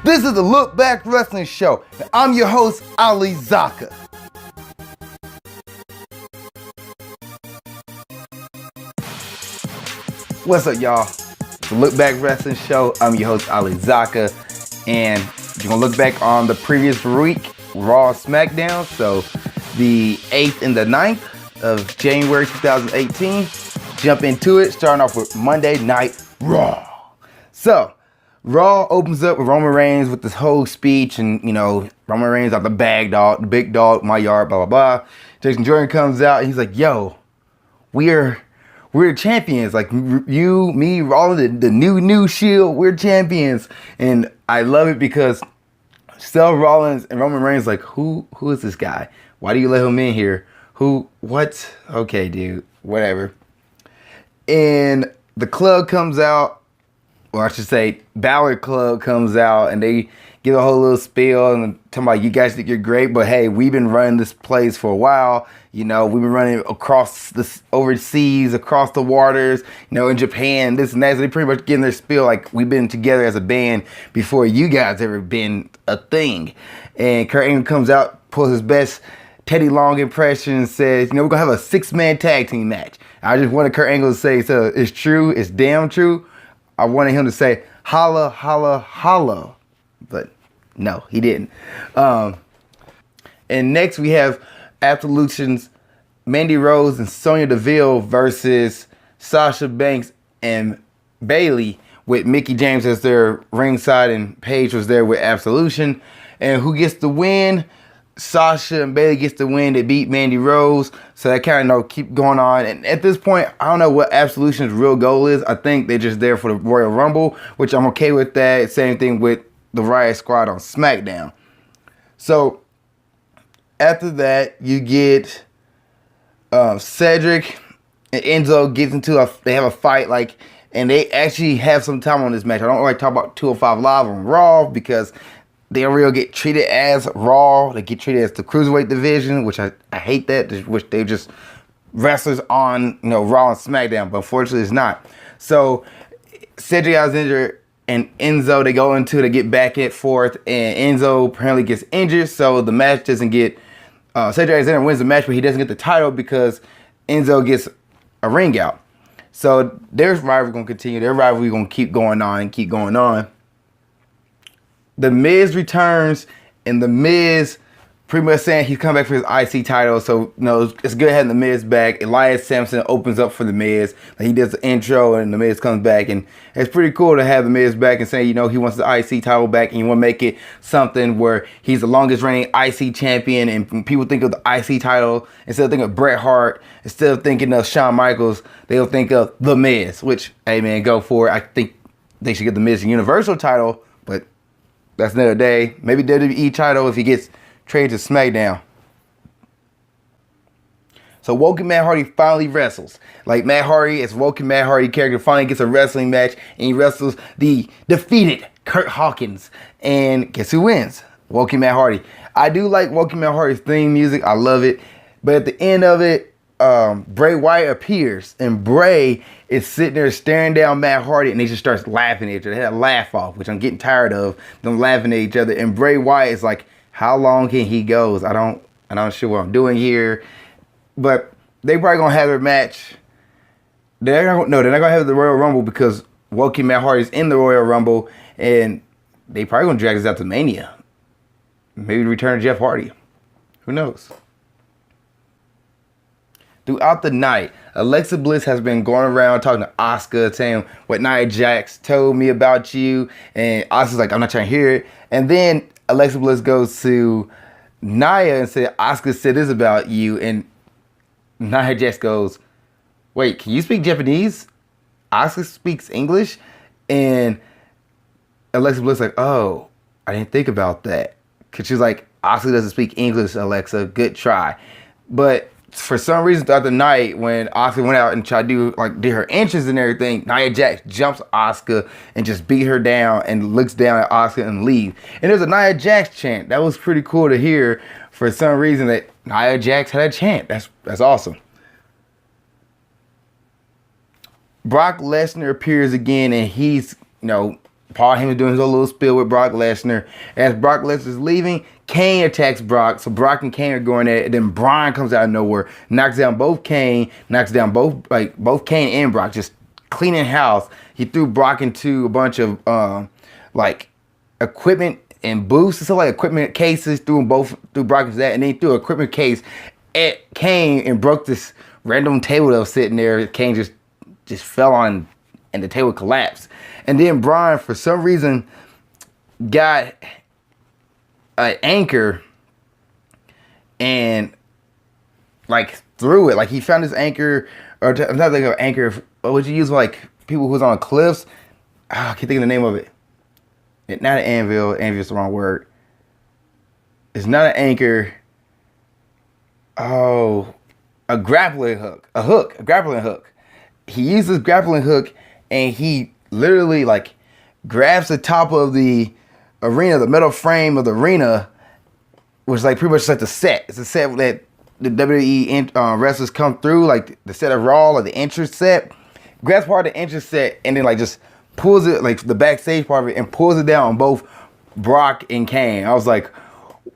This is the Look Back Wrestling Show, and I'm your host, Ali Zakka. What's up, y'all? The Look Back Wrestling Show. I'm your host, Ali Zakka, and you're gonna look back on the previous week, Raw and Smackdown. So, the 8th and the 9th of January 2018. Jump into it, starting off with Monday Night Raw. So, Raw opens up with Roman Reigns with this whole speech, and Roman Reigns like the big dog, my yard, blah blah blah. Jason Jordan comes out and he's like, "Yo, we're champions. Like you, me, all of the new Shield. We're champions." And I love it because Seth Rollins and Roman Reigns like, who is this guy? Why do you let him in here? Who? What? Okay, dude. Whatever. And the club comes out. Or I should say, Balor Club comes out and they give a whole little spiel and talking about, you guys think you're great, but hey, we've been running this place for a while. We've been running across the overseas, across the waters, in Japan, this and that. So they pretty much getting their spiel like we've been together as a band before you guys ever been a thing. And Kurt Angle comes out, pulls his best Teddy Long impression and says, we're gonna have a 6-man tag team match. I just wanted Kurt Angle to say, so it's true, it's damn true. I wanted him to say, holla, holla, holla. But no, he didn't. And next we have Absolution's Mandy Rose and Sonya Deville versus Sasha Banks and Bayley with Mickie James as their ringside, and Paige was there with Absolution. And who gets the win? Sasha and Bayley gets the win. They beat Mandy Rose. So that kind of keep going on. And at this point, I don't know what Absolution's real goal is. I think they're just there for the Royal Rumble, which I'm okay with that. Same thing with the Riot Squad on SmackDown. So after that, you get Cedric and Enzo gets into they have a fight, and they actually have some time on this match. I don't like talk about 205 Live on Raw because they don't get treated as Raw. They get treated as the Cruiserweight division, which I hate that. Which they just wrestlers on Raw and SmackDown, but unfortunately it's not. So Cedric Alexander and Enzo, they get back and forth, and Enzo apparently gets injured, so the match doesn't get. Cedric Alexander wins the match, but he doesn't get the title because Enzo gets a ring out. So their rivalry going to continue. Their rivalry going to keep going on and keep going on. The Miz returns, and The Miz pretty much saying he's coming back for his IC title. So, it's good having The Miz back. Elias Sampson opens up for The Miz. He does the intro, and The Miz comes back. And it's pretty cool to have The Miz back and saying, he wants the IC title back, and you want to make it something where he's the longest reigning IC champion. And when people think of the IC title, instead of thinking of Bret Hart, instead of thinking of Shawn Michaels, they'll think of The Miz, which, hey, man, go for it. I think they should get The Miz a Universal title, but that's another day. Maybe WWE title if he gets traded to SmackDown. So Woken Matt Hardy finally wrestles. Matt Hardy, as Woken Matt Hardy character, finally gets a wrestling match, and he wrestles the defeated Kurt Hawkins. And guess who wins? Woken Matt Hardy. I do like Woken Matt Hardy's theme music. I love it. But at the end of it, Bray Wyatt appears, and Bray is sitting there staring down Matt Hardy, and they just starts laughing at each other. They had a laugh off, which I'm getting tired of them laughing at each other. And Bray Wyatt is like, how long can he go? I'm not sure what I'm doing here. But they probably gonna have their match. They're not gonna have the Royal Rumble because Woken Matt Hardy's in the Royal Rumble, and they probably gonna drag this out to Mania. Maybe the return of Jeff Hardy. Who knows? Throughout the night, Alexa Bliss has been going around talking to Asuka, saying what Nia Jax told me about you. And Asuka's like, I'm not trying to hear it. And then Alexa Bliss goes to Nia and said, Asuka said this about you. And Nia Jax goes, wait, can you speak Japanese? Asuka speaks English? And Alexa Bliss like, oh, I didn't think about that. Because she's like, Asuka doesn't speak English, Alexa. Good try. But for some reason throughout the night, when Asuka went out and tried to did her entrance and everything, Nia Jax jumps Asuka and just beat her down and looks down at Asuka and leave. And there's a Nia Jax chant. That was pretty cool to hear for some reason that Nia Jax had a chant. That's awesome. Brock Lesnar appears again, and he's, Paul Heyman doing his own little spiel with Brock Lesnar. As Brock Lesnar's leaving, Kane attacks Brock. So Brock and Kane are going at it. And then Bryan comes out of nowhere, knocks down both Kane, knocks down both Kane and Brock, just cleaning house. He threw Brock into a bunch of equipment and booths and stuff, like equipment cases, threw Brock into that, and then he threw an equipment case at Kane and broke this random table that was sitting there. Kane just fell on, and the table collapsed. And then Bryan, for some reason, got an anchor and threw it. Like, he found this anchor, or not like an anchor. What would you use, like people who's on cliffs? I can't think of the name of it. Not an anvil. Anvil's the wrong word. It's not an anchor. Oh, a grappling hook. A grappling hook. He uses grappling hook, and he literally grabs the top of the arena, the metal frame of the arena, which is pretty much like the set. It's a set that the WWE wrestlers come through, like the set of Raw, or the entrance set. Grabs part of the entrance set and then just pulls it, the backstage part of it, and pulls it down on both Brock and Kane. I was like,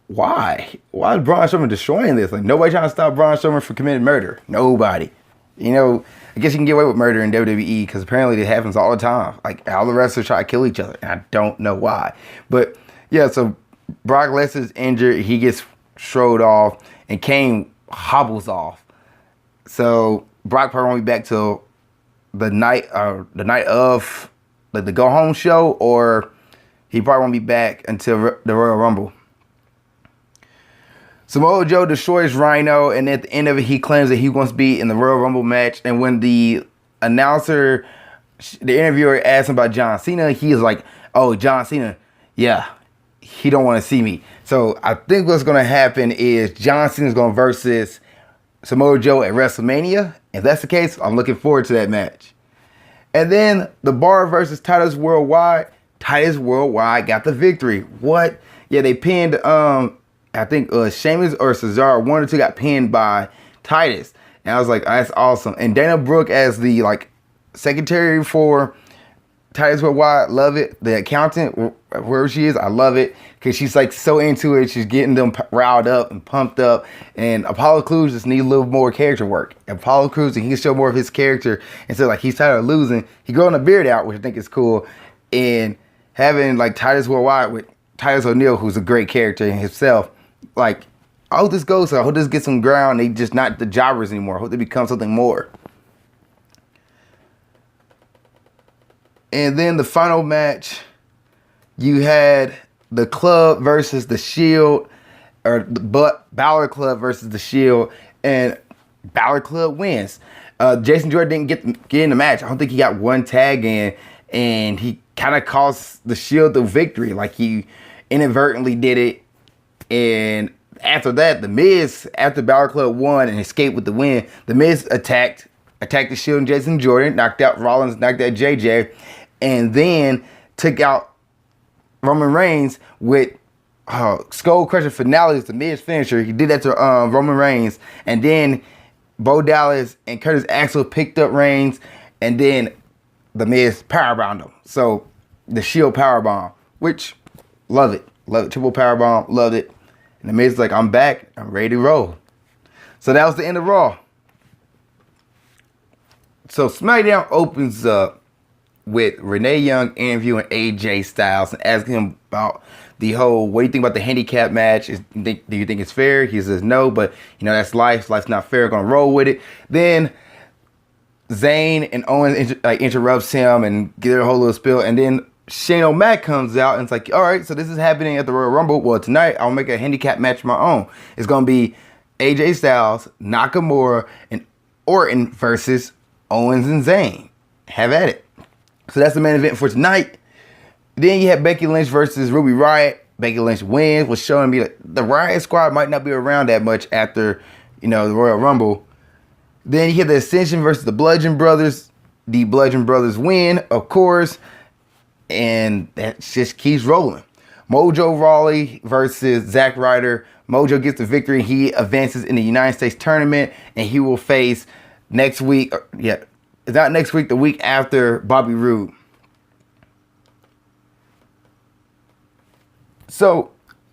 why? Why is Braun Strowman destroying this? Nobody trying to stop Braun Strowman from committing murder. Nobody. I guess you can get away with murder in WWE because apparently it happens all the time. All the wrestlers try to kill each other, and I don't know why. But yeah, so Brock Lesnar's injured. He gets strode off, and Kane hobbles off. So Brock probably won't be back till the night of the go home show, or he probably won't be back until the Royal Rumble. Samoa Joe destroys Rhino, and at the end of it, he claims that he wants to be in the Royal Rumble match. And when the announcer, the interviewer, asked him about John Cena, he is like, "Oh, John Cena, yeah, he don't want to see me." So I think what's going to happen is John Cena is going to versus Samoa Joe at WrestleMania. If that's the case, I'm looking forward to that match. And then the Bar versus Titus Worldwide. Titus Worldwide got the victory. What? Yeah, they pinned I think Sheamus or Cesaro, one or two, got pinned by Titus. And I was like, oh, that's awesome. And Dana Brooke as the secretary for Titus Worldwide, love it. The accountant, wherever she is, I love it. Because she's so into it. She's getting them riled up and pumped up. And Apollo Crews just needs a little more character work. Apollo Crews, and he can show more of his character. And so he's tired of losing. He growing a beard out, which I think is cool. And having Titus Worldwide with Titus O'Neil, who's a great character in himself. I hope this goes. I hope this gets some ground. They just not the jobbers anymore. I hope they become something more. And then the final match, you had the Club versus the Shield, or the Balor Club versus the Shield, and Balor Club wins. Jason Jordan didn't get in the match. I don't think he got one tag in, and he kind of cost the Shield the victory. He inadvertently did it. And after that, The Miz, after Balor Club won and escaped with the win, The Miz attacked the Shield and Jason Jordan, knocked out Rollins, knocked out JJ, and then took out Roman Reigns with Skull Crusher finale. The Miz finisher. He did that to Roman Reigns, and then Bo Dallas and Curtis Axel picked up Reigns, and then The Miz powerbombed him. So the Shield powerbomb, which love it, triple powerbomb, loved it. And The Miz is like, I'm back, I'm ready to roll. So that was the end of Raw. So SmackDown opens up with Renee Young interviewing AJ Styles and asking him about the whole, what do you think about the handicap match? Do you think it's fair? He says no, but that's life. Life's not fair. Gonna roll with it. Then Zayn and Owens interrupts him and get a whole little spiel, and then Shane O'Mac comes out and it's like, all right, so this is happening at the Royal Rumble. Well, tonight I'll make a handicap match of my own. It's going to be AJ Styles, Nakamura, and Orton versus Owens and Zayn. Have at it. So that's the main event for tonight. Then you have Becky Lynch versus Ruby Riott. Becky Lynch wins, was showing me the Riott Squad might not be around that much after, the Royal Rumble. Then you have the Ascension versus the Bludgeon Brothers. The Bludgeon Brothers win, of course. And that just keeps rolling. Mojo Rawley versus Zack Ryder. Mojo gets the victory. He advances in the United States tournament, and he will face next week. Yeah, it's not next week. The week after, Bobby Roode. So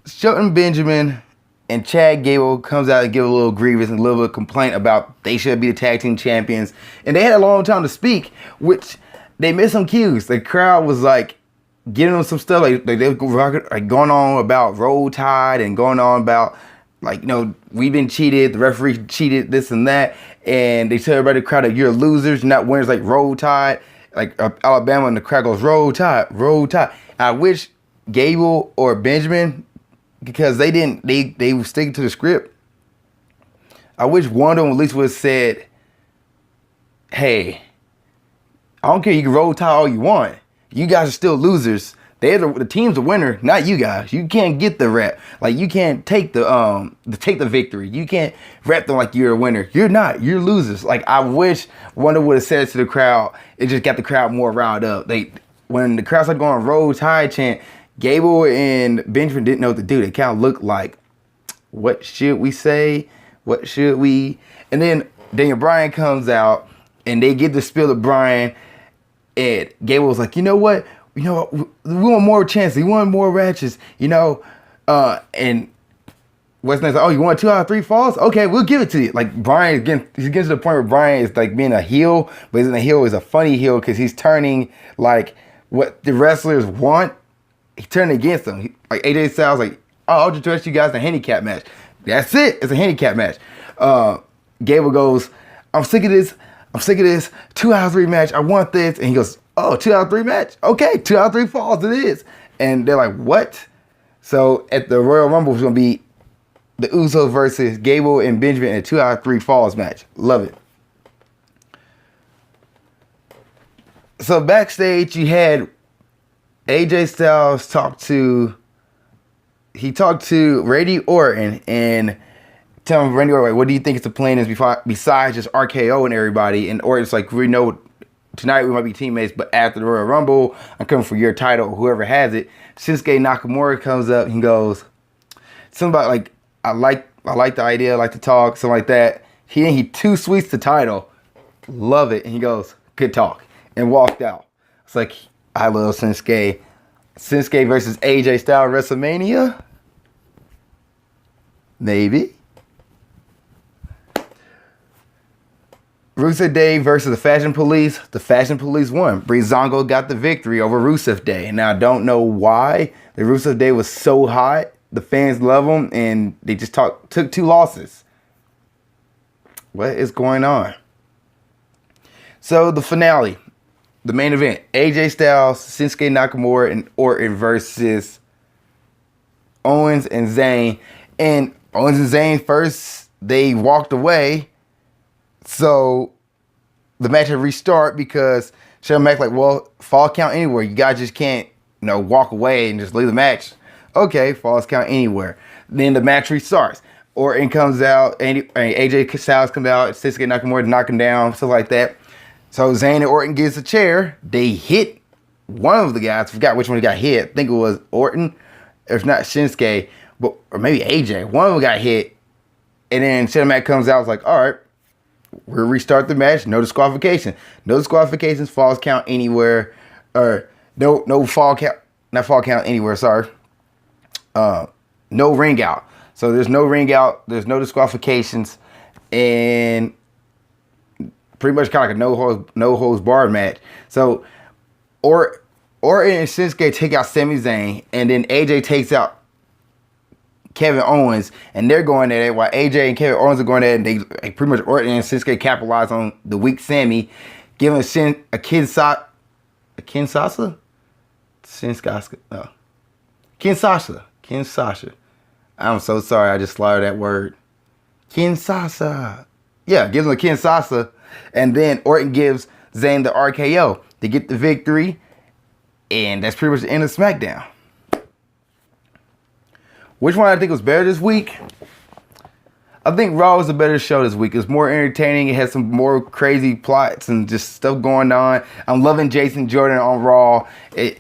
Shelton Benjamin and Chad Gable comes out and give a little grievance and a little bit of complaint about they should be the tag team champions. And they had a long time to speak, which they missed some cues. The crowd was like getting them some stuff. Like they were like going on about Roll Tide and going on about like, you know, we've been cheated, the referee cheated, this and that. And they tell everybody in the crowd that you're losers, you're not winners, like Roll Tide. Like Alabama, and the crowd goes, Roll Tide, Roll Tide. I wish Gable or Benjamin, because they were sticking to the script. I wish one of them at least would have said, hey, I don't care, you can Roll Tide all you want. You guys are still losers. The team's the winner, not you guys. You can't get the rep. Like, you can't take the victory. You can't rep them like you're a winner. You're not. You're losers. Like, I wish one of them would have said it to the crowd. It just got the crowd more riled up. When the crowd started going Roll Tide chant, Gable and Benjamin didn't know what to do. They kind of looked like, what should we say? What should we? And then Daniel Bryan comes out, and they get the spill of Bryan, and Gable was like, you know what? We want more chances. We want more matches, and West Night's like, oh, you want 2 out of 3 falls? Okay, we'll give it to you. Like, Bryan, again, he's getting to the point where Bryan is like being a heel, but isn't a heel, is a funny heel because he's turning like what the wrestlers want. He turned against them. Like AJ Styles, like, oh, I'll just dress you guys in a handicap match. That's it. It's a handicap match. Gable goes, I'm sick of this. 2 out of 3 match. I want this. And he goes, oh, 2 out of 3 match? Okay, 2 out of 3 falls it is. And they're like, what? So at the Royal Rumble, it's going to be the Usos versus Gable and Benjamin in a 2 out of 3 falls match. Love it. So backstage, you had AJ Styles talked to Randy Orton and tell him, Randy Orton, what do you think is the plan is besides just RKO and everybody? And Orton's like, we know tonight we might be teammates, but after the Royal Rumble, I'm coming for your title, whoever has it. Shinsuke Nakamura comes up and he goes, something about like, I like the idea, I like to talk, something like that. He too sweets the title. Love it. And he goes, good talk. And walked out. It's like, I love Shinsuke. Shinsuke versus AJ Styles WrestleMania? Maybe. Rusev Day versus the Fashion Police. The Fashion Police won. Breezango got the victory over Rusev Day. Now, I don't know why the Rusev Day was so hot. The fans love him, and they just took 2 losses. What is going on? So, the finale. The main event. AJ Styles, Shinsuke Nakamura, and Orton versus Owens and Zayn. And Owens and Zayn first, they walked away. So the match had restart because Shelton Mack like, well, fall count anywhere. You guys just can't, walk away and just leave the match. Okay, falls count anywhere. Then the match restarts. Orton comes out, and AJ Styles comes out, Shinsuke Nakamura knock him down, stuff like that. So Zayn and Orton gets a chair. They hit one of the guys. I forgot which one got hit. I think it was Orton. If not Shinsuke, or maybe AJ. One of them got hit. And then Shelton Mack comes out. It's like, all right, we'll restart the match. No disqualification. No disqualifications. Falls count anywhere. Or no fall count. Not fall count anywhere. Sorry. No ring out. So there's no ring out. There's no disqualifications. And pretty much kind of like a no holds barred match. So Orton and Shinsuke take out Sami Zayn, and then AJ takes out Kevin Owens, and they're going at it while AJ and Kevin Owens are going at it, and they pretty much Orton and Shinsuke capitalize on the weak Sami, giving Kinshasa. I'm so sorry, I just slaughtered that word. Kinshasa. Yeah, gives him a Kinshasa. And then Orton gives Zayn the RKO to get the victory. And that's pretty much the end of SmackDown. Which one I think was better this week? I think Raw was a better show this week. It was more entertaining. It had some more crazy plots and just stuff going on. I'm loving Jason Jordan on Raw.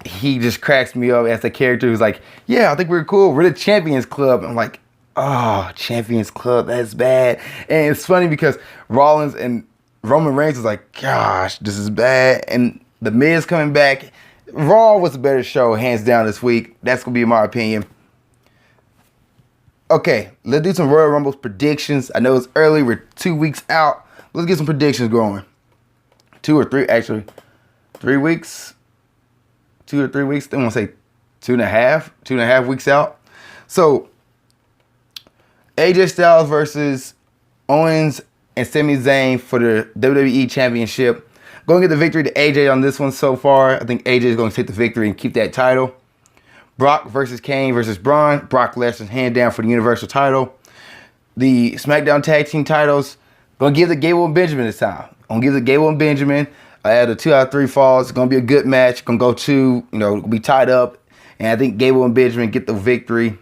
He just cracks me up as a character who's like, yeah, I think we're cool. We're the Champions Club. I'm like, oh, Champions Club, that's bad. And it's funny because Rollins and Roman Reigns was like, gosh, this is bad. And The Miz coming back. Raw was a better show, hands down, this week. That's going to be my opinion. Okay, let's do some Royal Rumble predictions. I know it's early. We're 2 weeks out. Let's get some predictions going. 2 or 3, actually. 3 weeks. 2 or 3 weeks. I want to say 2.5. 2.5 weeks out. So, AJ Styles versus Owens and Sami Zayn for the WWE Championship. Going to get the victory to AJ on this one so far. I think AJ is going to take the victory and keep that title. Brock versus Kane versus Braun. Brock Lesnar's hand down for the Universal title. The SmackDown Tag Team titles. Going to give the Gable and Benjamin this time. I'm going to give the Gable and Benjamin. I had a 2 out of 3 falls. It's going to be a good match. Going to go 2. Be tied up. And I think Gable and Benjamin get the victory.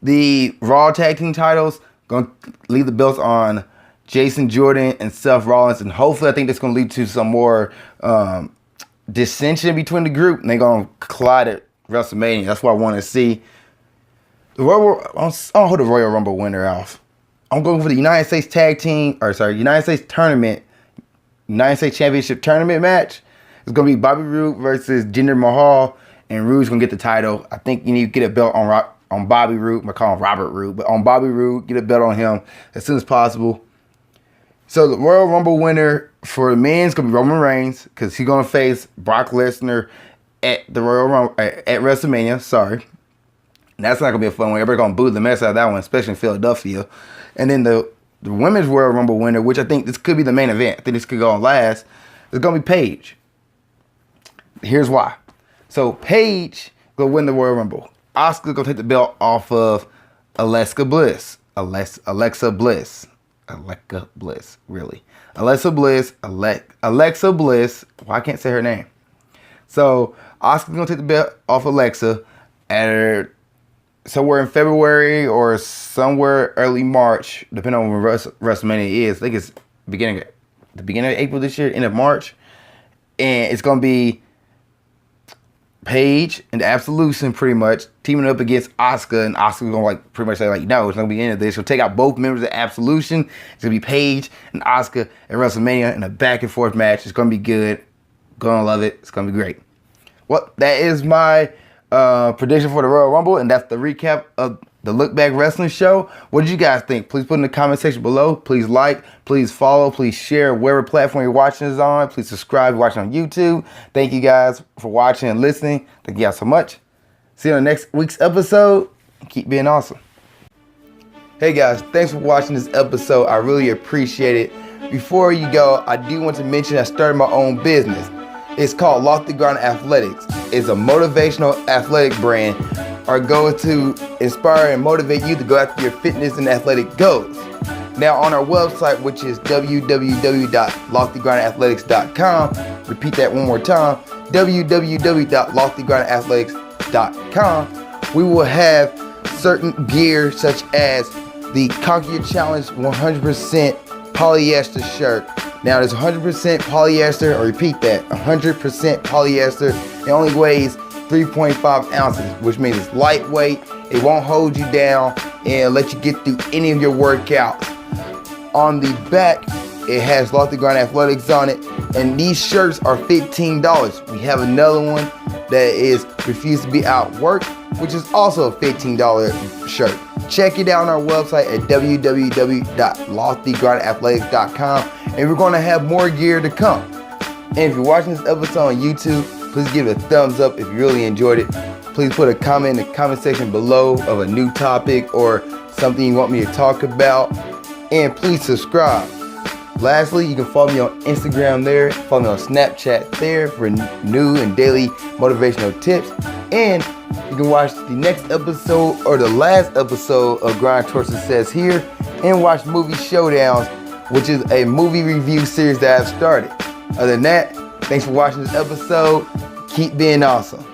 The Raw Tag Team titles. Going to leave the belts on Jason Jordan and Seth Rollins. And hopefully I think that's going to lead to some more dissension between the group. And they're going to collide at WrestleMania. That's what I want to see. I don't hold the Royal Rumble winner off. I'm going for the United States United States Tournament, United States Championship Tournament match. It's going to be Bobby Roode versus Jinder Mahal, and Roode's going to get the title. I think you need to get a belt on Bobby Roode. I call him Robert Roode, but on Bobby Roode, get a belt on him as soon as possible. So the Royal Rumble winner for the men is going to be Roman Reigns, because he's going to face Brock Lesnar at the Royal Rumble at WrestleMania. Sorry, and that's not going to be a fun one. Everybody's going to boo the mess out of that one, especially in Philadelphia. And then the women's Royal Rumble winner, which I think this could be the main event. I think this could go on last. It's going to be Paige. Here's why. So Paige going to win the Royal Rumble. Asuka going to take the belt off of Alexa Bliss. Alexa Bliss. Really. Alexa Bliss. Well, I can't say her name. So Asuka's going to take the belt off Alexa at somewhere in February or somewhere early March, depending on when WrestleMania is. I think it's the beginning of April this year, end of March. And it's going to be Paige and Absolution pretty much teaming up against Asuka. And Asuka's going to pretty much say no, it's going to be the end of this. She'll take out both members of Absolution. It's going to be Paige and Asuka at WrestleMania in a back and forth match. It's going to be good. Going to love it. It's going to be great. Well, that is my prediction for the Royal Rumble, and that's the recap of the Look Back Wrestling Show. What did you guys think? Please put in the comment section below. Please like, please follow, please share whatever platform you're watching this on. Please subscribe if you're watching on YouTube. Thank you guys for watching and listening. Thank you guys so much. See you on the next week's episode. Keep being awesome. Hey guys, thanks for watching this episode. I really appreciate it. Before you go, I do want to mention I started my own business. It's called Lofty Ground Athletics. It's a motivational athletic brand. Our goal is to inspire and motivate you to go after your fitness and athletic goals. Now on our website, which is www.loftygroundathletics.com, repeat that one more time, www.loftygroundathletics.com, we will have certain gear such as the Conquer Your Challenge 100% polyester shirt. Now there's 100% polyester, or repeat that, 100% polyester. It only weighs 3.5 ounces, which means it's lightweight. It won't hold you down and let you get through any of your workouts. On the back, it has Lofty Ground Athletics on it, and these shirts are $15. We have another one that is Refuse to Be Outworked, which is also a $15 shirt. Check it out on our website at www.loftygroundathletics.com, and we're going to have more gear to come. And if you're watching this episode on YouTube, please give it a thumbs up if you really enjoyed it. Please put a comment in the comment section below of a new topic or something you want me to talk about. And please subscribe. Lastly, you can follow me on Instagram there, follow me on Snapchat there for new and daily motivational tips. And you can watch the next episode or the last episode of Grind Towards Success here, and watch Movie Showdowns, which is a movie review series that I've started. Other than that, thanks for watching this episode. Keep being awesome.